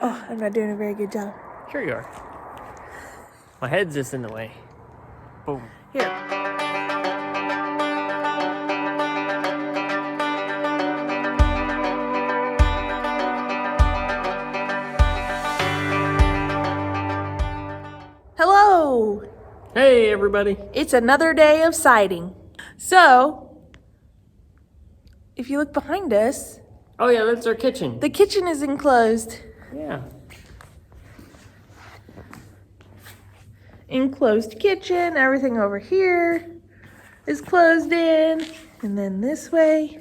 Oh, I'm not doing a very good job. Sure you are. My head's just in the way. Boom. Here. Hello! Hey, everybody. It's another day of siding. So, if you look behind us, Oh, yeah, that's our kitchen. the kitchen is enclosed. Yeah. Enclosed kitchen, everything over here is closed in, and then this way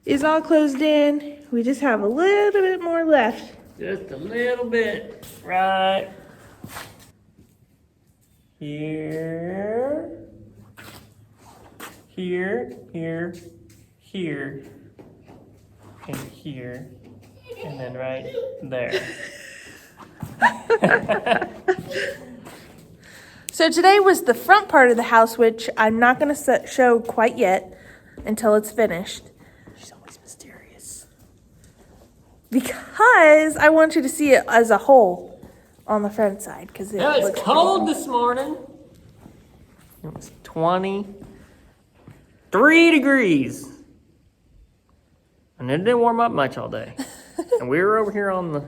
is all closed in. We just have a little bit more left. Just a little bit. Right here. Here, here, here, and here, and then right there. So today was the front part of the house, which I'm not going to show quite yet until it's finished. She's always mysterious. Because I want you to see it as a whole on the front side. Because Yeah, it's cold this morning. It was 23 degrees. And it didn't warm up much all day. And we were over here on the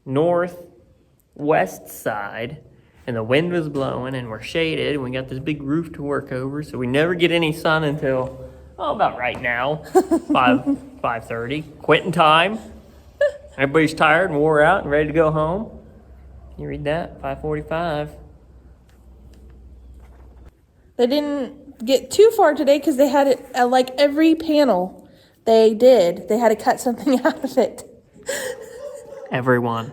northwest side, and the wind was blowing, and we're shaded, and we got this big roof to work over, so we never get any sun until, about right now, 5:30, quitting time. Everybody's tired and wore out and ready to go home. You read that? 5:45. They didn't get too far today because they had it like every panel they had to cut something out of it. Everyone.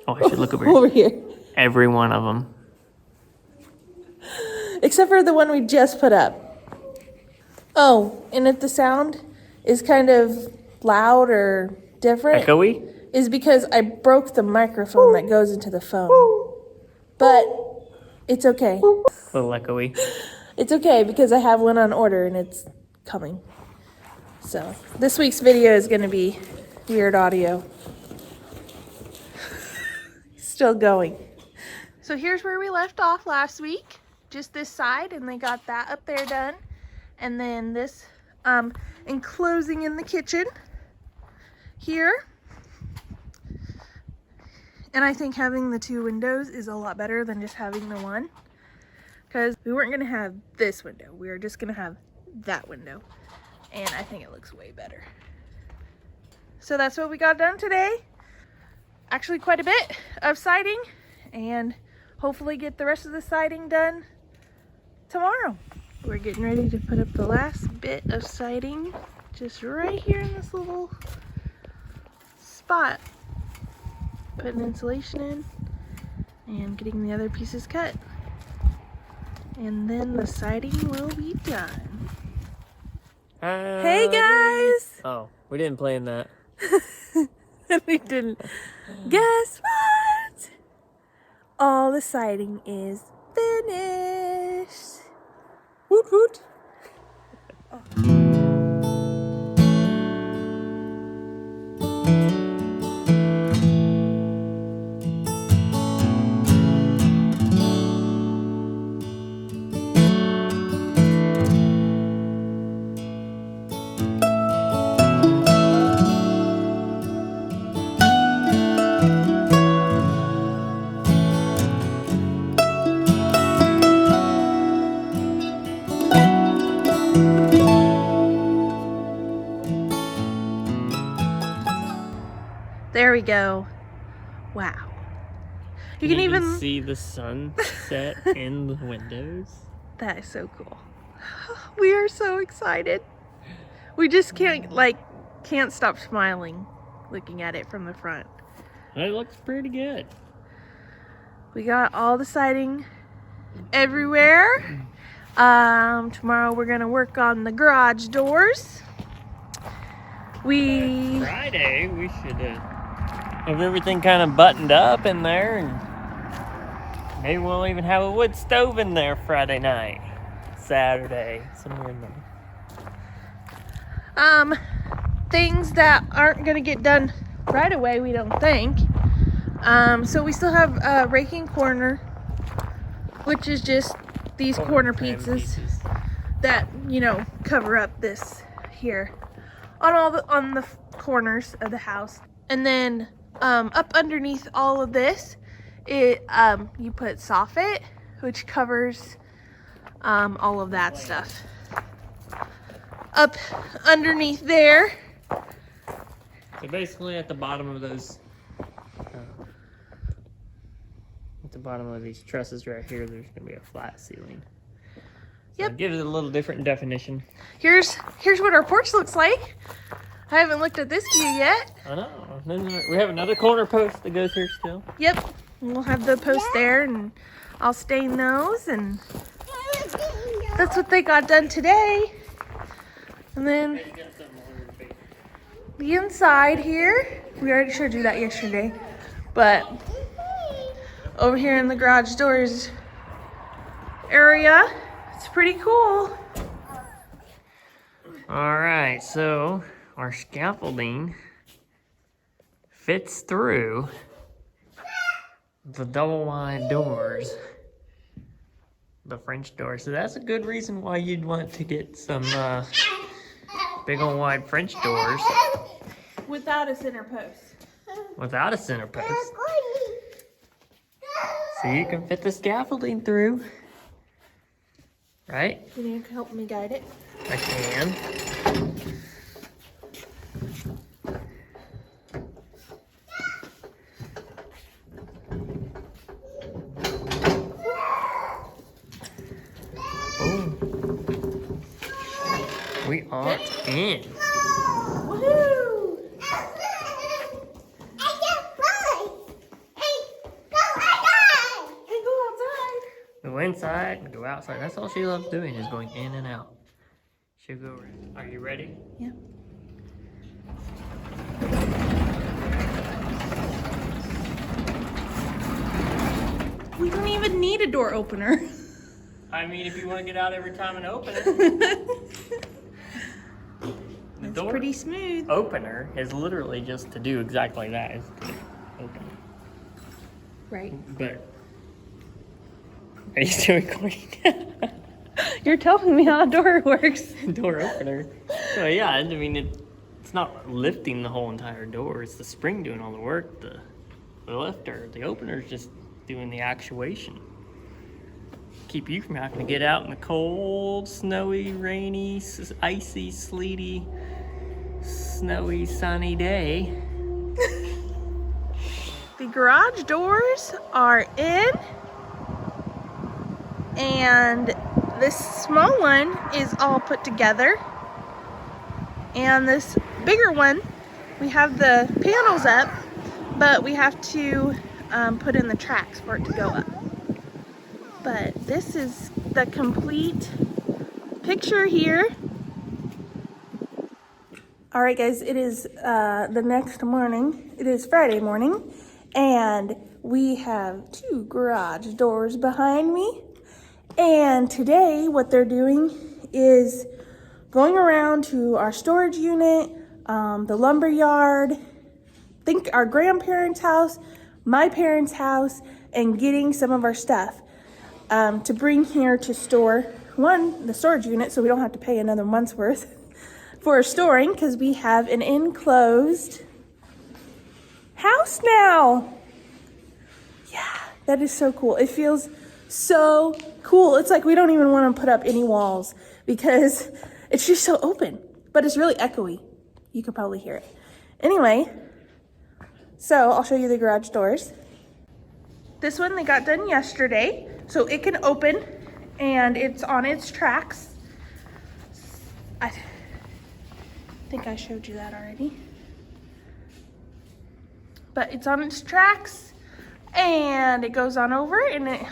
Oh, I should look over here. Over here. Every one of them. Except for the one we just put up. Oh, and if the sound is kind of loud or different, Echoey? is because I broke the microphone that goes into the phone. But it's okay. A little echoey. It's okay because I have one on order and it's coming. So this week's video is going to be weird audio. Still going. So here's where we left off last week. Just this side, and they got that up there done. And then this enclosing in the kitchen here. And I think having the two windows is a lot better than just having the one. Because we weren't going to have this window. We were just going to have that window. And I think it looks way better. So that's what we got done today. Actually quite a bit of siding. And hopefully get the rest of the siding done tomorrow. We're getting ready to put up the last bit of siding. Just right here in this little spot. Putting insulation in and getting the other pieces cut, and then the siding will be done. Hey guys! Oh, we didn't plan that. We didn't. Guess what? All the siding is finished. Woot woot. Oh. There we go. Wow. You can even see the sunset in the windows. That is so cool. We are so excited. We just can't stop smiling looking at it from the front. It looks pretty good. We got all the siding everywhere. Tomorrow we're gonna work on the garage doors. Friday, we should have everything kind of buttoned up in there, and maybe we'll even have a wood stove in there Friday night, Saturday, somewhere in there. Things that aren't gonna get done right away, we don't think. So we still have raking corner, which is just these corner pieces that, you know, cover up this here on the corners of the house. And then up underneath all of this, you put soffit, which covers all of that stuff. Up underneath there. So basically at the bottom of those, at the bottom of these trusses right here, there's gonna be a flat ceiling. So Yep. it gives it a little different definition. Here's what our porch looks like. I haven't looked at this view yet. I know. Then we have another corner post that goes here still. Yep. We'll have the post there, and I'll stain those, and that's what they got done today. And then the inside here, we already showed you that yesterday, but over here in the garage doors area, it's pretty cool. All right, so our scaffolding fits through the double wide doors, the French door. So that's a good reason why you'd want to get some big old wide French doors Without a center post. without a center post. So you can fit the scaffolding through, right? Can you help me guide it? I can. Boom. We are in. Woohoo! Hey, go outside. Go inside and go outside. That's all she loves doing is going in and out. She'll go around. Are you ready? Yeah. We don't even need a door opener. I mean, if you want to get out every time and open it. The It's door pretty smooth. opener is literally just to do exactly that. Is to open. Right. But are you still recording? You're telling me how a door works. Door opener. So yeah, I mean it's not lifting the whole entire door. It's the spring doing all the work. The lifter, the opener is just doing the actuation. Keep you from having to get out in the cold, snowy, rainy, icy, sleety, snowy, sunny day. The garage doors are in, and this small one is all put together, and this bigger one, we have the panels up, but we have to put in the tracks for it to go up. But this is the complete picture here. All right, guys, it is the next morning. It is Friday morning, and we have 2 garage doors behind me. And today, what they're doing is going around to our storage unit, the lumber yard, I think our grandparents' house, my parents' house, and getting some of our stuff to bring here to store. One, the storage unit, so we don't have to pay another month's worth for storing, because we have an enclosed house now. Yeah, that is so cool. It feels so cool. It's like we don't even want to put up any walls because it's just so open, but it's really echoey. You could probably hear it. Anyway, so I'll show you the garage doors. This one they got done yesterday, so it can open and it's on its tracks. I think I showed you that already. But it's on its tracks and it goes on over and it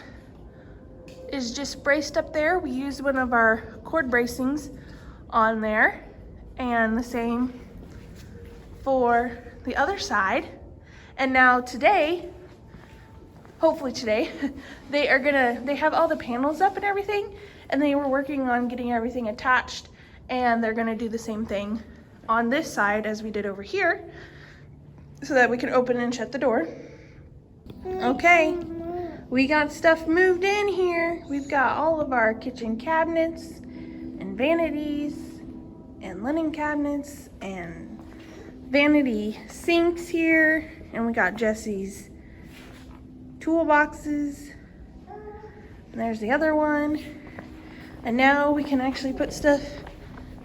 is just braced up there. We used one of our cord bracings on there, and the same for the other side. And now today, hopefully today, they have all the panels up and everything, and they were working on getting everything attached, and they're gonna do the same thing on this side as we did over here. so that we can open and shut the door. Okay, we got stuff moved in here. We've got all of our kitchen cabinets and vanities and linen cabinets and vanity sinks here. And we got Jesse's toolboxes. And there's the other one. And now we can actually put stuff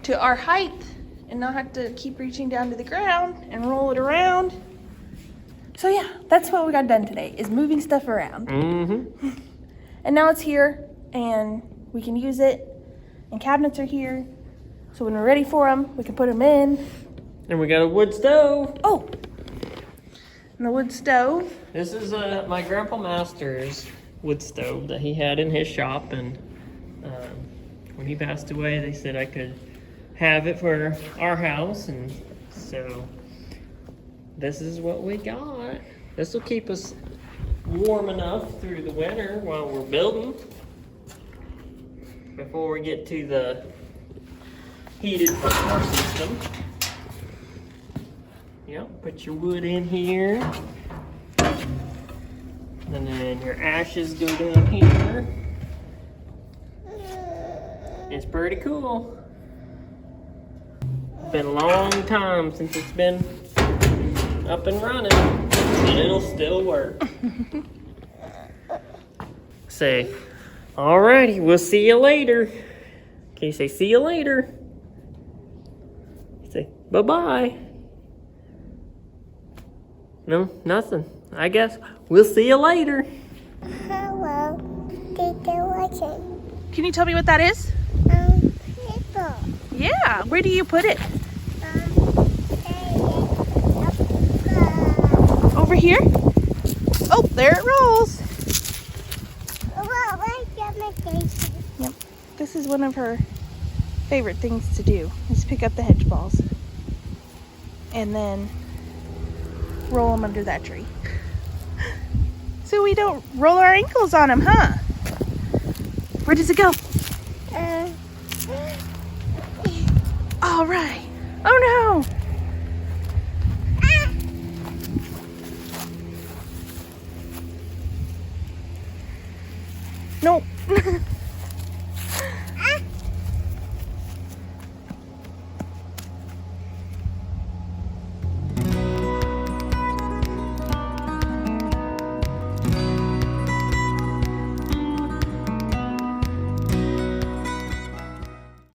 to our height and not have to keep reaching down to the ground and roll it around. So yeah, that's what we got done today, is moving stuff around. Mm-hmm. And now it's here and we can use it, and cabinets are here. So when we're ready for them, we can put them in. And we got a wood stove. Oh, and the wood stove. This is my Grandpa Master's wood stove that he had in his shop, and when he passed away, they said I could have it for our house, and so this is what we got. This will keep us warm enough through the winter while we're building, before we get to the heated floor system. Yep, put your wood in here. And then your ashes go down here. It's pretty cool. It's been a long time since it's been up and running, and it'll still work. Say, alrighty, we'll see you later. Can you say see you later? Say bye-bye. No, nothing. I guess we'll see you later. Hello, Teacher Watson. Can you tell me what that is? People. Yeah, where do you put it? Over here? Oh, there it rolls. Yep, this is one of her favorite things to do, is pick up the hedge balls and then roll them under that tree. So we don't roll our ankles on them, huh? Where does it go? All right. Oh no!